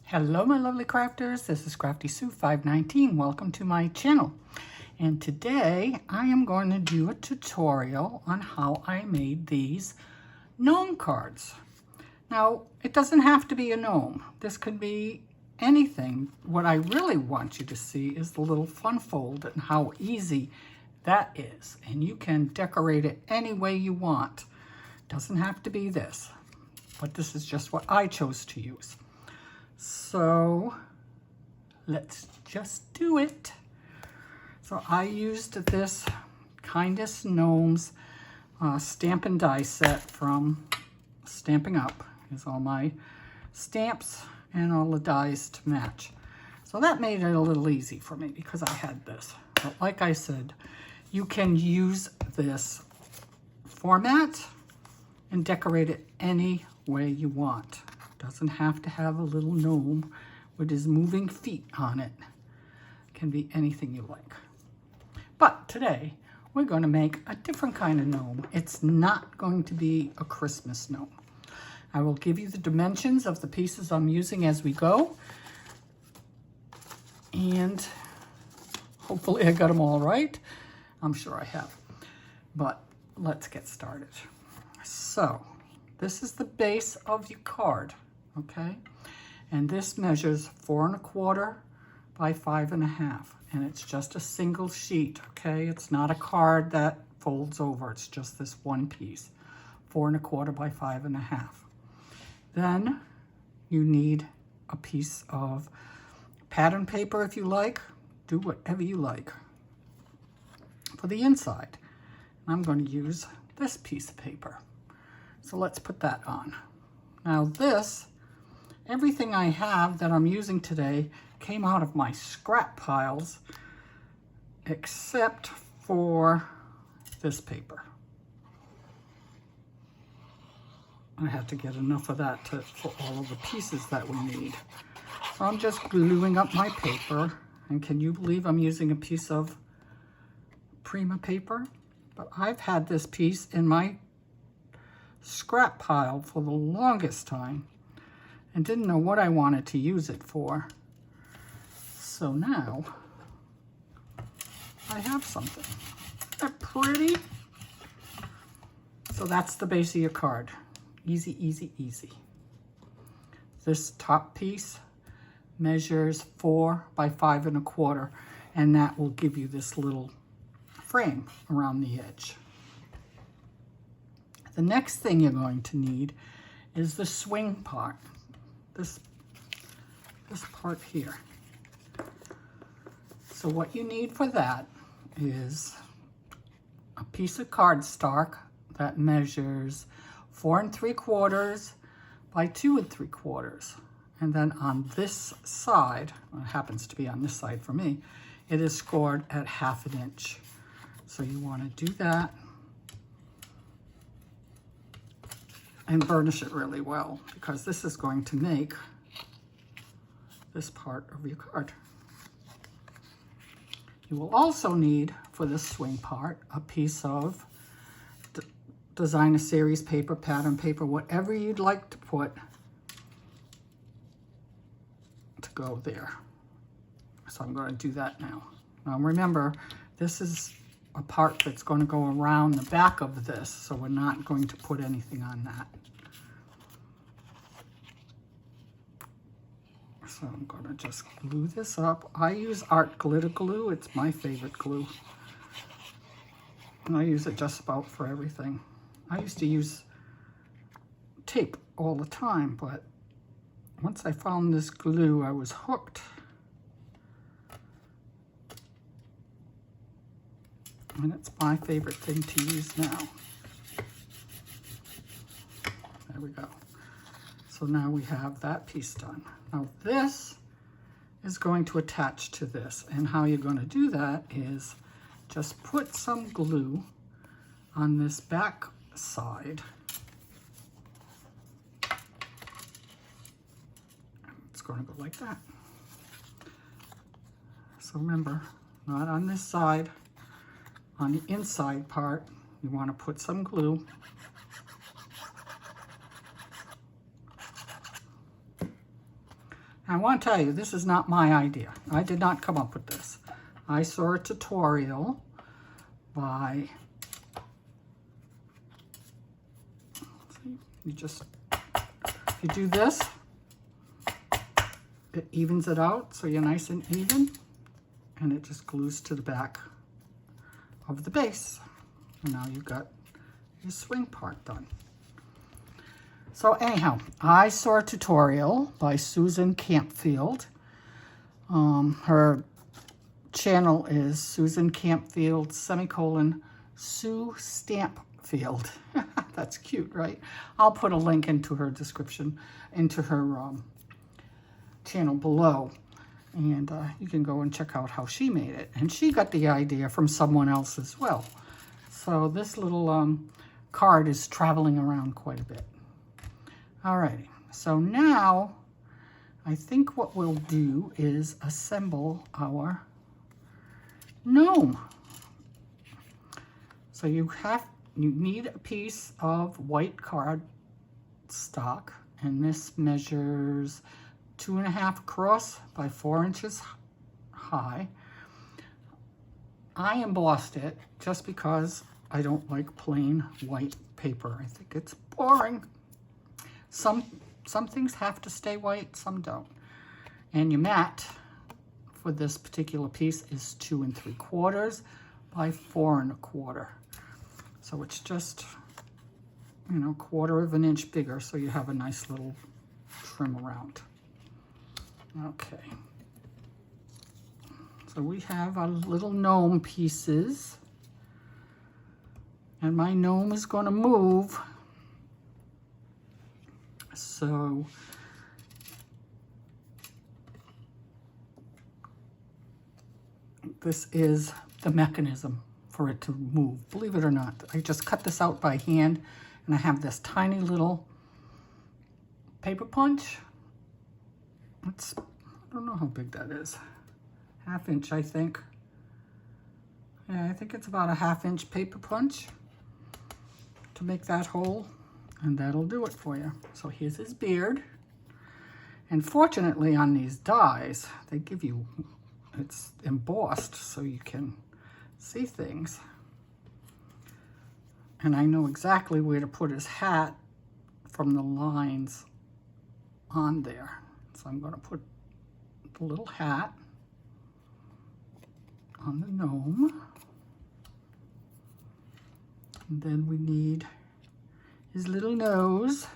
Hello my lovely crafters, this is Crafty Sue 519. Welcome to my channel. And today I am going to do a tutorial on how I made these gnome cards. Now it doesn't have to be a gnome. This could be anything. What I really want you to see is the little fun fold and how easy that is. And you can decorate it any way you want. Doesn't have to be this, but this is just what I chose to use. So let's just do it. So I used this Kindest Gnomes stamp and die set from Stamping Up. Here's all my stamps and all the dies to match. So that made it a little easy for me because I had this. But like I said, you can use this format and decorate it any way you want. Doesn't have to have a little gnome with his moving feet on it. Can be anything you like. But today we're going to make a different kind of gnome. It's not going to be a Christmas gnome. I will give you the dimensions of the pieces I'm using as we go. And hopefully I got them all right. I'm sure I have. But let's get started. So this is the base of your card. Okay, and this measures 4 1/4 by 5 1/2, and it's just a single sheet. Okay, it's not a card that folds over, it's just this one piece, 4 1/4 by 5 1/2. Then you need a piece of pattern paper if you like. Do whatever you like. For the inside, I'm going to use this piece of paper. So let's put that on. Now this, everything I have that I'm using today came out of my scrap piles, except for this paper. I have to get enough of that for all of the pieces that we need. So I'm just gluing up my paper, and can you believe I'm using a piece of Prima paper? But I've had this piece in my scrap pile for the longest time and didn't know what I wanted to use it for. So now I have something. Isn't that pretty? So that's the base of your card. Easy, easy, easy. This top piece measures 4 by 5 1/4, and that will give you this little frame around the edge. The next thing you're going to need is the swing part. This part here. So what you need for that is a piece of cardstock that measures 4 3/4 by 2 3/4. And then on this side, well, it happens to be on this side for me, it is scored at 1/2 inch. So you want to do that and burnish it really well, because this is going to make this part of your card. You will also need, for this swing part, a piece of design a series paper, pattern paper, whatever you'd like to put to go there. So I'm going to do that now. Now remember, this is a part that's going to go around the back of this, so we're not going to put anything on that. So I'm going to just glue this up. I use art glitter glue. It's my favorite glue. And I use it just about for everything. I used to use tape all the time, but once I found this glue, I was hooked. And it's my favorite thing to use now. There we go. So now we have that piece done. Now this is going to attach to this, and how you're going to do that is just put some glue on this back side. It's going to go like that. So remember, not on this side. On the inside part, you want to put some glue. I want to tell you, this is not my idea. I did not come up with this. I saw a tutorial by, if you do this, it evens it out so you're nice and even, and it just glues to the back of the base. And now you've got your swing part done. So anyhow, I saw a tutorial by Susan Campfield. Her channel is Susan Campfield, Sue Stampfield. That's cute, right? I'll put a link into her description, into her channel below. And you can go and check out how she made it. And she got the idea from someone else as well. So this little card is traveling around quite a bit. Alrighty, so now I think what we'll do is assemble our gnome. So you need a piece of white card stock, and this measures 2.5 across by 4 inches high. I embossed it just because I don't like plain white paper. I think it's boring. Some things have to stay white, some don't. And your mat for this particular piece is 2 3/4 by 4 1/4. So it's just, you know, 1/4 inch bigger, so you have a nice little trim around. Okay. So we have our little gnome pieces. And my gnome is going to move. So this is the mechanism for it to move. Believe it or not, I just cut this out by hand, and I have this tiny little paper punch. I don't know how big that is. 1/2 inch, I think. Yeah, I think it's about a 1/2 inch paper punch to make that hole. And that'll do it for you. So here's his beard. And fortunately on these dies, they give you, it's embossed so you can see things. And I know exactly where to put his hat from the lines on there. So I'm going to put the little hat on the gnome. And then we need his little nose.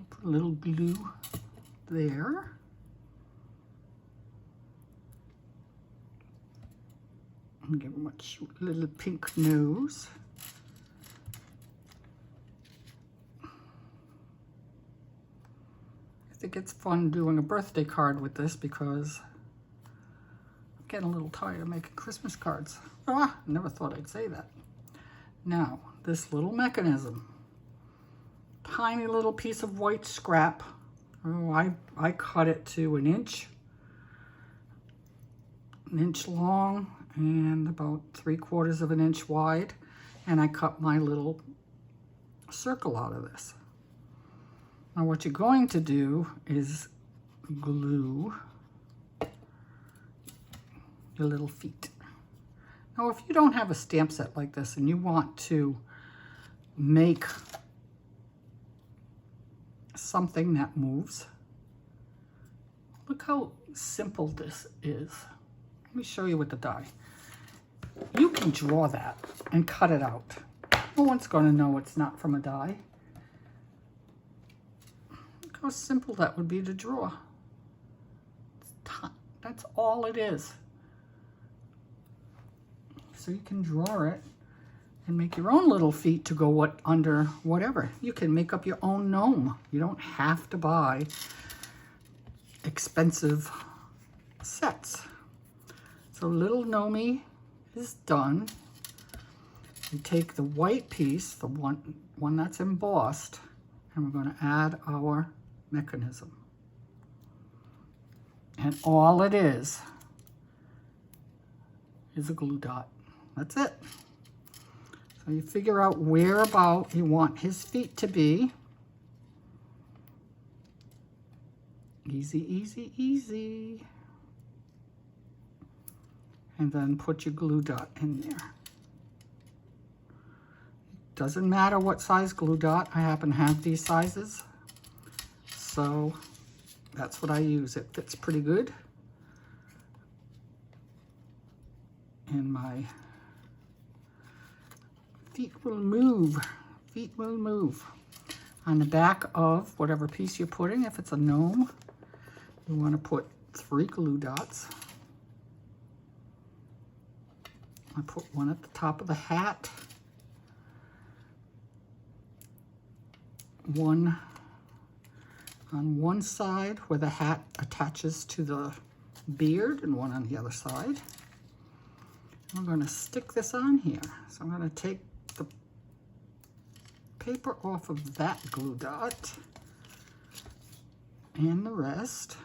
Put a little glue there. And give him a cute little pink nose. I think it's fun doing a birthday card with this because I'm getting a little tired of making Christmas cards. Ah, never thought I'd say that. Now, this little mechanism, tiny little piece of white scrap. Oh, I cut it to 1 inch long and about 3/4 inch wide, and I cut my little circle out of this. Now what you're going to do is glue your little feet. Now if you don't have a stamp set like this and you want to make something that moves, look how simple this is. Let me show you with the die. You can draw that and cut it out. No one's going to know it's not from a die. Look how simple that would be to draw. That's all it is. So you can draw it and make your own little feet to go under whatever. You can make up your own gnome. You don't have to buy expensive sets. So little gnome is done. You take the white piece, the one that's embossed, and we're going to add our mechanism. And all it is a glue dot. That's it. So you figure out where about you want his feet to be. Easy, easy, easy. And then put your glue dot in there. Doesn't matter what size glue dot. I happen to have these sizes. So that's what I use. It fits pretty good. And my feet will move. Feet will move. On the back of whatever piece you're putting, if it's a gnome, you want to put 3 glue dots. I put one at the top of the hat, one on one side where the hat attaches to the beard, and one on the other side. I'm going to stick this on here. So I'm going to take the paper off of that glue dot and the rest.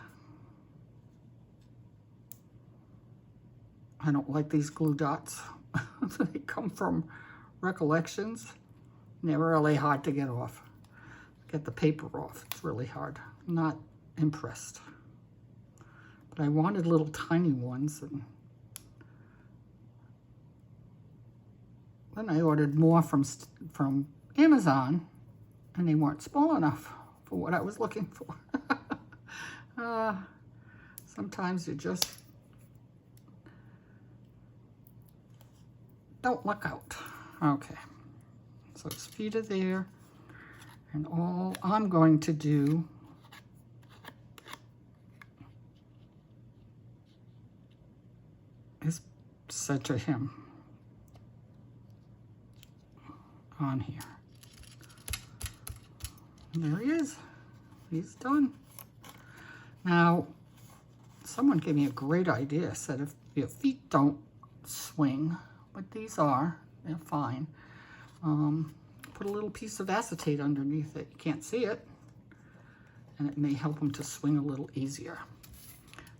I don't like these glue dots. They come from Recollections. They're really hard to get off. Get the paper off. It's really hard. I'm not impressed. But I wanted little tiny ones, and then I ordered more from Amazon, and they weren't small enough for what I was looking for. Sometimes you just don't look out. Okay, so his feet are there, and all I'm going to do is center him on here. And there he is. He's done. Now, someone gave me a great idea. Said if your feet don't swing, but these are, they're fine. Put a little piece of acetate underneath it. You can't see it, and it may help them to swing a little easier.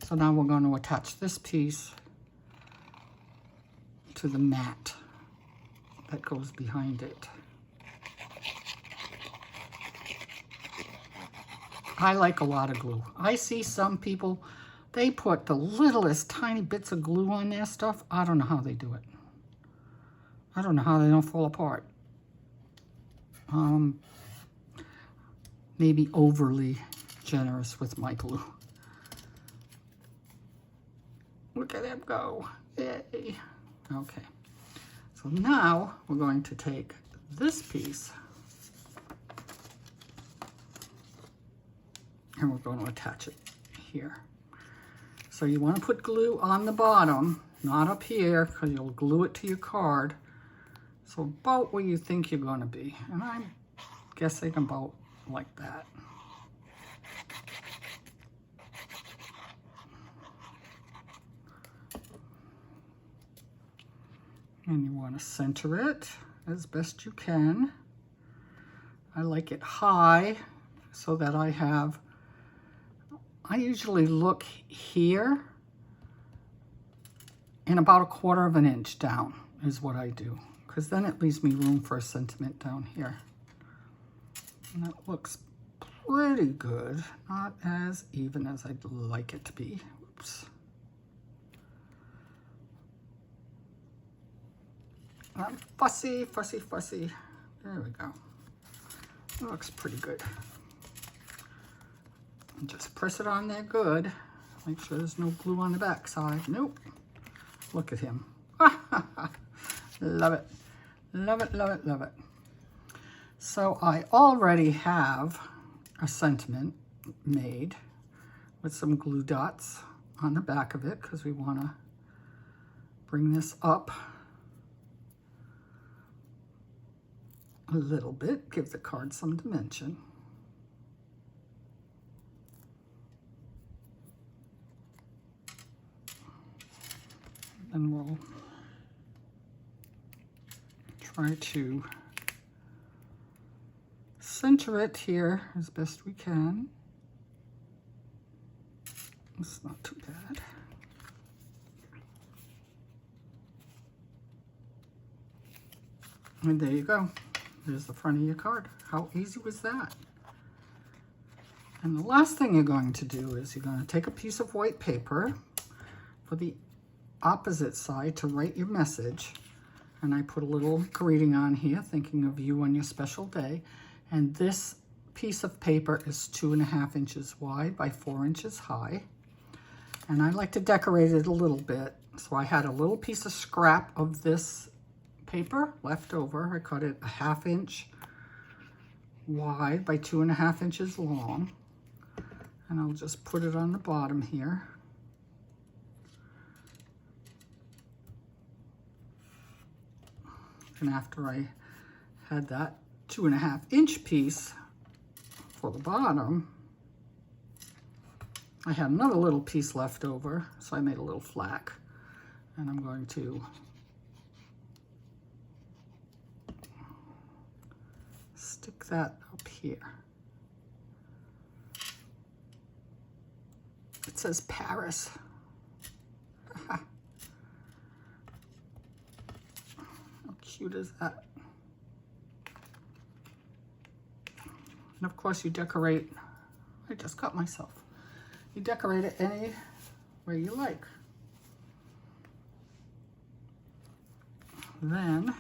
So now we're going to attach this piece to the mat that goes behind it. I like a lot of glue. I see some people, they put the littlest tiny bits of glue on their stuff. I don't know how they do it. I don't know how they don't fall apart. Maybe overly generous with my glue. Look at him go. Yay. Okay. So now we're going to take this piece and we're going to attach it here. So you want to put glue on the bottom, not up here, because you'll glue it to your card. So about where you think you're going to be. And I'm guessing about like that. And you want to center it as best you can. I like it high so that I usually look here, and about 1/4 of an inch down is what I do, because then it leaves me room for a sentiment down here. And that looks pretty good. Not as even as I'd like it to be. Oops. I'm fussy, fussy, fussy. There we go. It looks pretty good. And just press it on there good. Make sure there's no glue on the back side. Nope. Look at him. Love it. Love it, love it, love it. So I already have a sentiment made with some glue dots on the back of it, because we want to bring this up a little bit, give the card some dimension. And we'll try to center it here as best we can. It's not too bad. And there you go. There's the front of your card. How easy was that? And the last thing you're going to do is you're going to take a piece of white paper for the opposite side to write your message. And I put a little greeting on here, thinking of you on your special day. And this piece of paper is 2.5 inches wide by 4 inches high. And I like to decorate it a little bit. So I had a little piece of scrap of this paper left over. I cut it 1/2 inch wide by 2.5 inches long. And I'll just put it on the bottom here. And after I had that 2.5 inch piece for the bottom, I had another little piece left over, so I made a little flag. And I'm going to stick that up here. It says Paris. How cute is that? And of course you decorate, I just cut myself. You decorate it any way you like. Then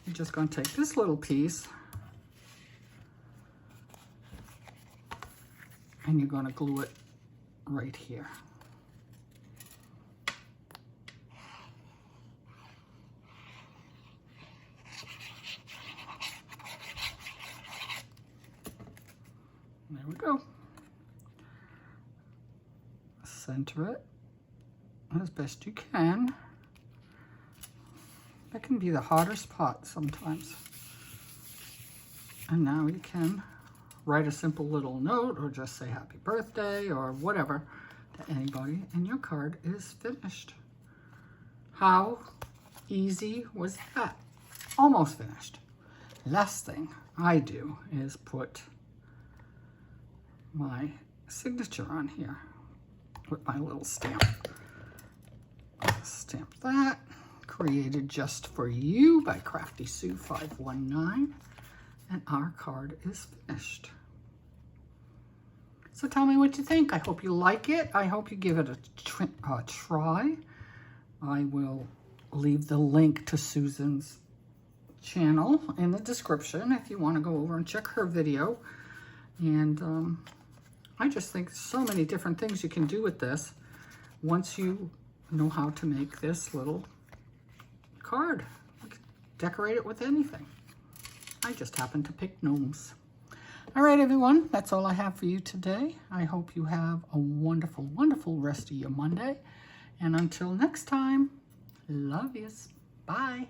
you're just going to take this little piece and you're going to glue it right here. There we go. Center it as best you can. That can be the hardest part sometimes. And now you can write a simple little note or just say happy birthday or whatever to anybody, and your card is finished. How easy was that? Almost finished. Last thing I do is put my signature on here with my little stamp. Stamp that. Created just for you by Crafty Sue 519, and our card is finished. So tell me what you think. I hope you like it. I hope you give it a try. I will leave the link to Susan's channel in the description if you want to go over and check her video. And I just think so many different things you can do with this once you know how to make this little card. You can decorate it with anything. I just happen to pick gnomes. All right, everyone, that's all I have for you today. I hope you have a wonderful, wonderful rest of your Monday. And until next time, love yous. Bye.